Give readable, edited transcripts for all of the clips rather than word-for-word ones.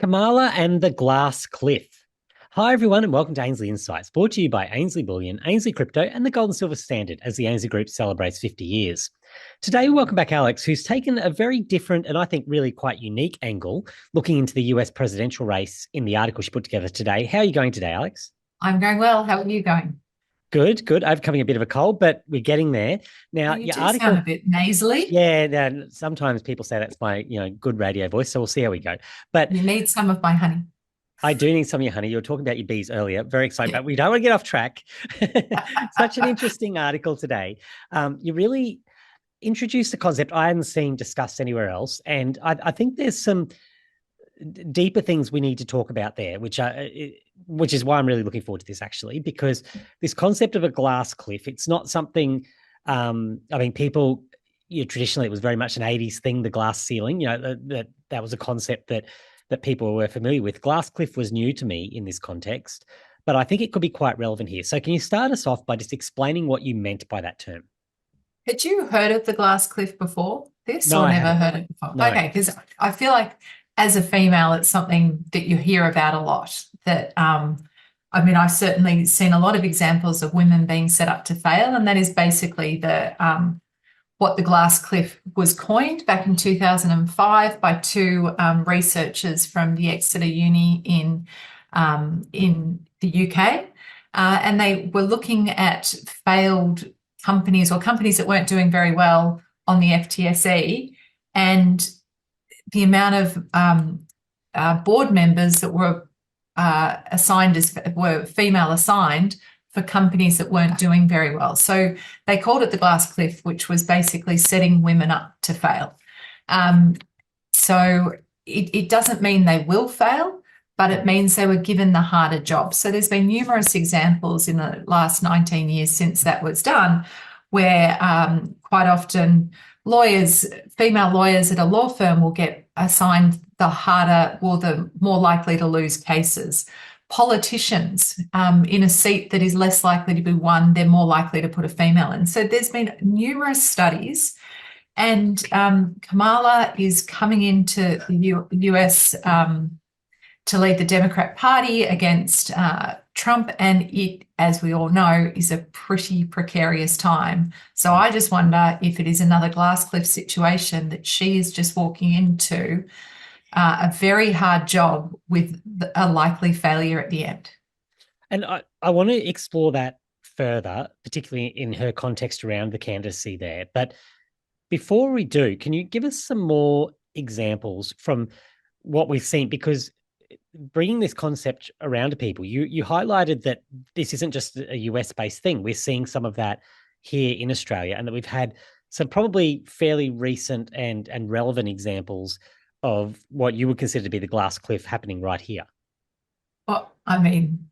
Kamala and the Glass Cliff. Hi, everyone, and welcome to Ainslie Insights, brought to you by Ainslie Bullion, Ainslie Crypto, and the Gold and Silver Standard as the Ainslie Group celebrates 50 years. Today, we welcome back Alex, who's taken a very different and I think really quite unique angle looking into the US presidential race in the article she put together today. How are you going today, Alex? I'm going well. How are you going? Good, good. Overcoming a bit of a cold, but we're getting there. Now, You your do sound a article, bit nasally. yeah, sometimes people say that's my, good radio voice, so we'll see how we go. But You need some of my honey. I do need some of your honey. You were talking about your bees earlier. Very excited, but we don't want to get off track. Such an interesting article today. You really introduced a concept I hadn't seen discussed anywhere else. And I think there's some deeper things we need to talk about there, which is why I'm really looking forward to this, actually, because this concept of a glass cliff, it's not something, people, traditionally it was very much an 80s thing, the glass ceiling, that was a concept that people were familiar with. Glass cliff was new to me in this context, but I think it could be quite relevant here. So can you start us off by just explaining what you meant by that term? Had you heard of the glass cliff before this No, or I never haven't. heard it before? No. Okay, because I feel like as a female, it's something that you hear about a lot. I've certainly seen a lot of examples of women being set up to fail, and that is basically what the glass cliff was coined back in 2005 by two researchers from the Exeter Uni in the UK. And they were looking at failed companies or companies that weren't doing very well on the FTSE, and the amount of board members that were were female assigned for companies that weren't doing very well. So they called it the glass cliff, which was basically setting women up to fail. So it doesn't mean they will fail, but it means they were given the harder job. So there's been numerous examples in the last 19 years since that was done, where quite often female lawyers at a law firm will get assigned the harder or the more likely to lose cases. Politicians in a seat that is less likely to be won, they're more likely to put a female in. So there's been numerous studies, and Kamala is coming into the US to lead the Democrat Party against Trump, and it, as we all know, is a pretty precarious time. So I just wonder if it is another glass cliff situation that she is just walking into a very hard job with a likely failure at the end. And I want to explore that further, particularly in her context around the candidacy there. But before we do, can you give us some more examples from what we've seen? Because bringing this concept around to people, you highlighted that this isn't just a US-based thing. We're seeing some of that here in Australia, and that we've had some probably fairly recent and relevant examples of what you would consider to be the glass cliff happening right here. Well,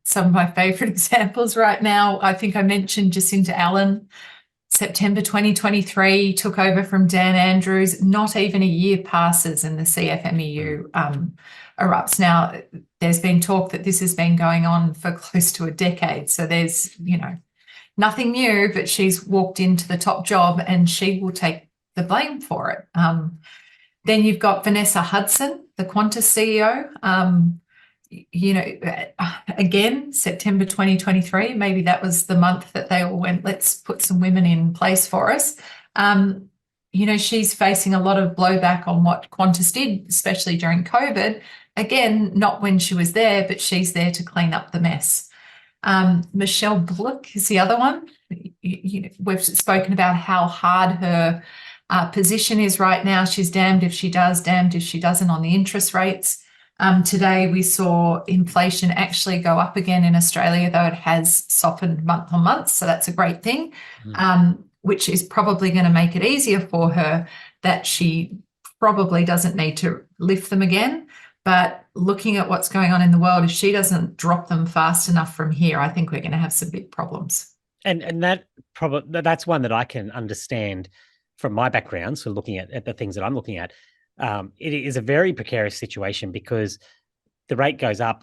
some of my favourite examples right now, I think I mentioned Jacinta Allen. September 2023, took over from Dan Andrews. Not even a year passes and the CFMEU erupts. Now, there's been talk that this has been going on for close to a decade. So there's, nothing new, but she's walked into the top job and she will take the blame for it. Then you've got Vanessa Hudson, the Qantas CEO. Again, September 2023, maybe that was the month that they all went, let's put some women in place for us. She's facing a lot of blowback on what Qantas did, especially during COVID. Again, not when she was there, but she's there to clean up the mess. Michelle Bullock is the other one. We've spoken about how hard her position is right now. She's damned if she does, damned if she doesn't on the interest rates. Today we saw inflation actually go up again in Australia, though it has softened month on month. So that's a great thing, which is probably going to make it easier for her, that she probably doesn't need to lift them again. But looking at what's going on in the world, if she doesn't drop them fast enough from here, I think we're going to have some big problems. And that's one that I can understand from my background. So looking at the things that I'm looking at, it is a very precarious situation because the rate goes up.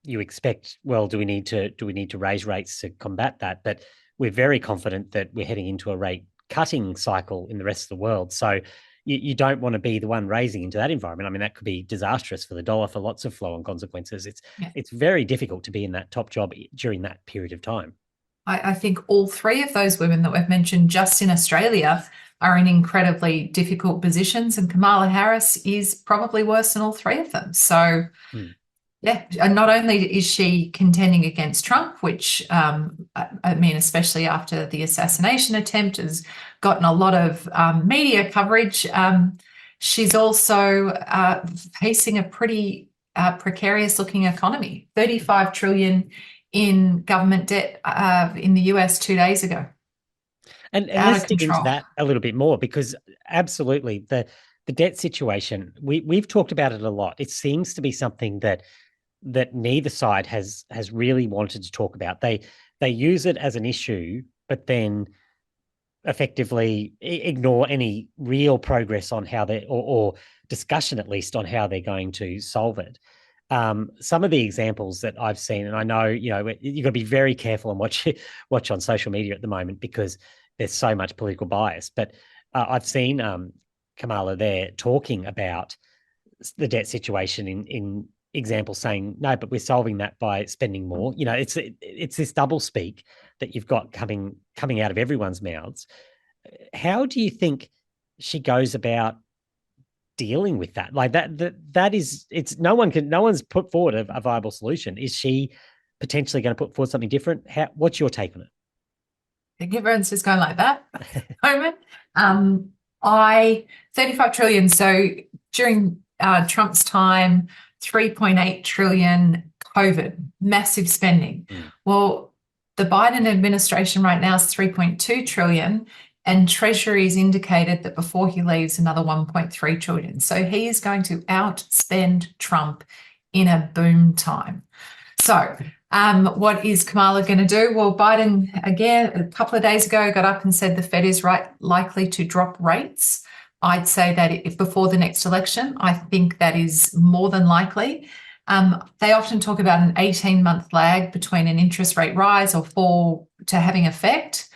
You expect, well, do we need to raise rates to combat that? But we're very confident that we're heading into a rate cutting cycle in the rest of the world. So you don't want to be the one raising into that environment. I mean, that could be disastrous for the dollar for lots of flow-on consequences. It's very difficult to be in that top job during that period of time. I think all three of those women that we've mentioned just in Australia are in incredibly difficult positions, and Kamala Harris is probably worse than all three of them. So, yeah, and not only is she contending against Trump, which I mean, especially after the assassination attempt, has gotten a lot of media coverage, she's also facing a pretty precarious-looking economy. $35 trillion in government debt in the US 2 days ago. And let's dig into that a little bit more, because absolutely the debt situation, we've talked about it a lot. It seems to be something that neither side has really wanted to talk about. They use it as an issue, but then effectively ignore any real progress on how they or discussion at least on how they're going to solve it. Some of the examples that I've seen, and I know, you've got to be very careful on what you watch on social media at the moment, because there's so much political bias. But I've seen Kamala there talking about the debt situation in examples, saying, no, but we're solving that by spending more. It's this double speak that you've got coming out of everyone's mouths. How do you think she goes about dealing with that? Like that is, it's no one's put forward a viable solution. Is she potentially going to put forward something different? What's your take on it? I think everyone's just going like that at the moment. 35 trillion. So during Trump's time, 3.8 trillion COVID, massive spending. Well, the Biden administration right now is 3.2 trillion, and Treasury's indicated that before he leaves, another 1.3 trillion. So he is going to outspend Trump in a boom time. So what is Kamala going to do? Well, Biden, again, a couple of days ago, got up and said the Fed is likely to drop rates. I'd say that if before the next election, I think that is more than likely. They often talk about an 18-month lag between an interest rate rise or fall to having effect.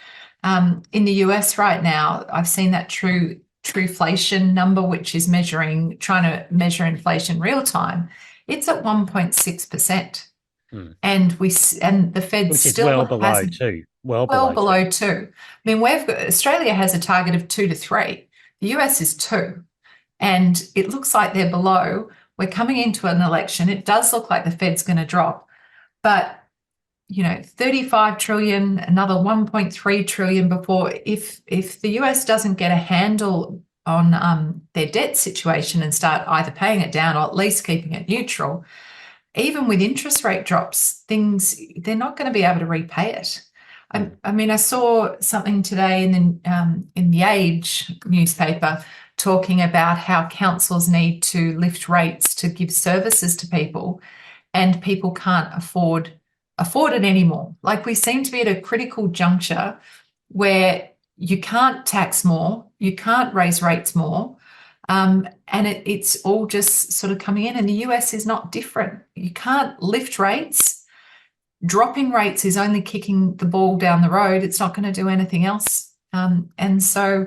In the US right now, I've seen that trueflation number, which is trying to measure inflation real time. It's at 1.6%. And the Fed which still is well below two. Well below two. I mean, Australia has a target of 2 to 3. The US is 2, and it looks like they're below. We're coming into an election. It does look like the Fed's going to drop, but 35 trillion, another 1.3 trillion before. If the US doesn't get a handle on their debt situation and start either paying it down or at least keeping it neutral, even with interest rate drops, they're not going to be able to repay it. I mean, I saw something today in the Age newspaper talking about how councils need to lift rates to give services to people, and people can't afford it anymore. Like, we seem to be at a critical juncture where you can't tax more, you can't raise rates more, and it's all just sort of coming in. And the US is not different. You can't lift rates. Dropping rates is only kicking the ball down the road. It's not going to do anything else. And so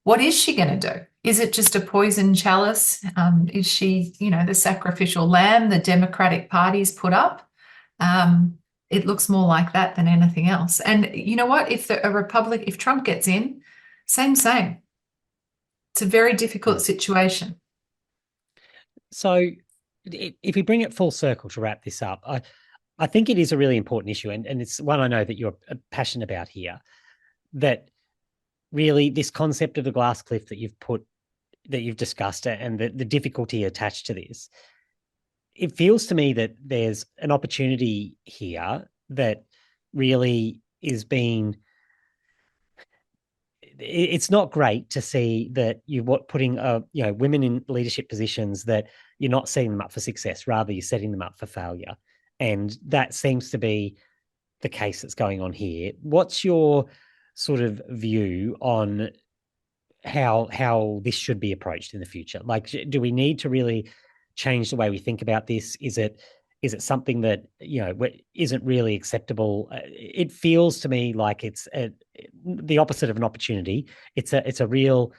what is she going to do? Is it just a poison chalice? Is she, the sacrificial lamb the Democratic Party's put up? It looks more like that than anything else. And you know what? If if Trump gets in, same. It's a very difficult situation. So if we bring it full circle to wrap this up, I think it is a really important issue, and it's one I know that you're passionate about here, that really this concept of the glass cliff that you've discussed, and the difficulty attached to this. It feels to me that there's an opportunity here that really is being. It's not great to see that putting women in leadership positions, that you're not setting them up for success, rather you're setting them up for failure. And that seems to be the case that's going on here. What's your sort of view on how this should be approached in the future? Like, do we need to really change the way we think about this? Is it something that isn't really acceptable? It feels to me like it's the opposite of an opportunity. It's a real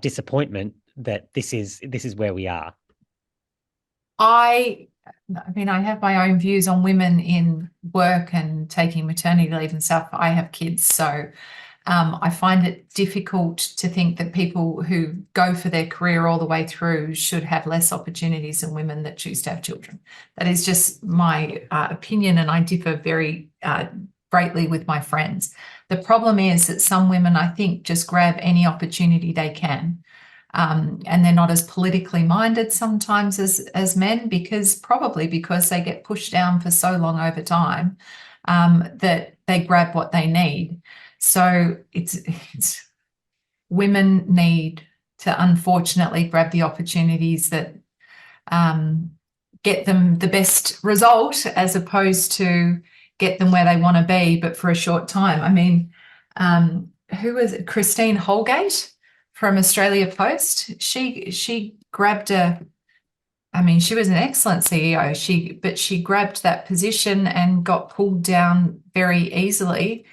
disappointment that this is where we are? I mean, I have my own views on women in work and taking maternity leave and stuff. I have kids, so I find it difficult to think that people who go for their career all the way through should have less opportunities than women that choose to have children. That is just my opinion, and I differ very greatly with my friends. The problem is that some women, I think, just grab any opportunity they can. And they're not as politically minded sometimes as men, probably because they get pushed down for so long over time that they grab what they need. So it's women need to unfortunately grab the opportunities that get them the best result, as opposed to get them where they want to be, but for a short time. I mean, who was it? Christine Holgate from Australia Post. She grabbed she was an excellent CEO, but she grabbed that position and got pulled down very easily,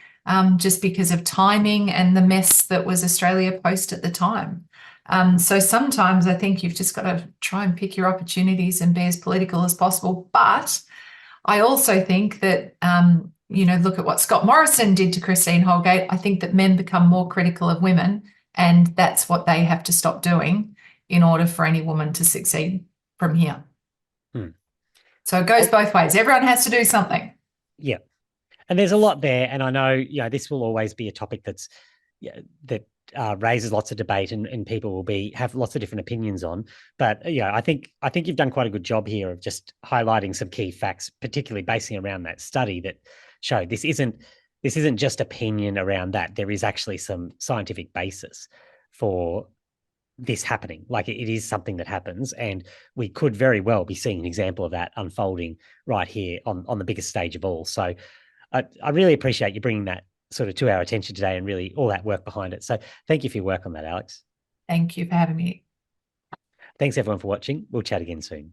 just because of timing and the mess that was Australia Post at the time. So sometimes I think you've just got to try and pick your opportunities and be as political as possible. But I also think that, look at what Scott Morrison did to Christine Holgate. I think that men become more critical of women, and that's what they have to stop doing in order for any woman to succeed from here. So it goes both ways. Everyone has to do something. Yeah. And there's a lot there. And I know, this will always be a topic that raises lots of debate, and people will have lots of different opinions on. But I think you've done quite a good job here of just highlighting some key facts, particularly basing around that study that showed this isn't just opinion around that. There is actually some scientific basis for this happening. Like, it is something that happens, and we could very well be seeing an example of that unfolding right here on the biggest stage of all. So I really appreciate you bringing that sort of to our attention today, and really all that work behind it. So thank you for your work on that, Alex. Thank you for having me. Thanks everyone for watching. We'll chat again soon.